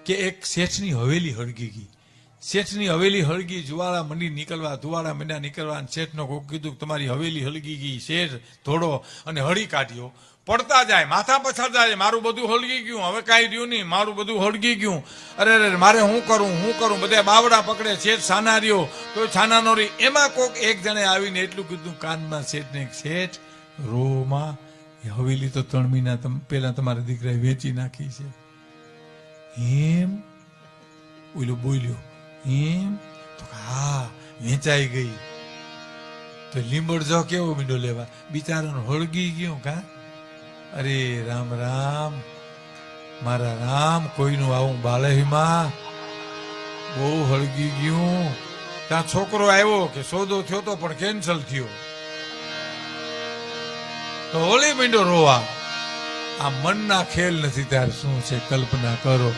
કે એક શેઠની હવેલી હળગી ગઈ. શેઠની હવેલી હળગી, જુવાળા મંડી નીકળવા, ધુવાળા મંડ્યા નીકળવા, અને શેઠનો કોક કીધું તમારી હવેલી હળગી ગઈ. શેઠ ધોડો અને હળી કાઢ્યો. પડતા જાય, માથા પછાડતા જાય, મારું બધું હળગી ગયું, હવે કાંઈ રહ્યું નહીં, મારું બધું હળગી ગયું. અરે મારે શું કરું બધા બાવડા પકડે. શેઠ છાના રહ્યો તો છાના નો રહી. એમાં કોક એક જણે આવીને એટલું કીધું કાનમાં શેઠને, શેઠ રોમાં હવેલી તો 3 મહિના પહેલા તમારા દીકરાએ વેચી નાખી છે. એમ ઓલો બોલ્યો, એમ તો હા વેચાઈ ગઈ. તો લીંબડ જો કેવો મીંડો લેવા, બિચારાનો હળગી ગયો. કા અરે રામ રામ મારા રામ, કોઈનું આવું બાલહીમાં બહુ હળગી ગયું. ત્યાં છોકરો આવ્યો કે સોદો થયો તો પણ કેન્સલ થયો. તો હોળી મીંડો રોવા. આ મનના ખેલ નથી ત્યારે શું છે કલ્પના કરો.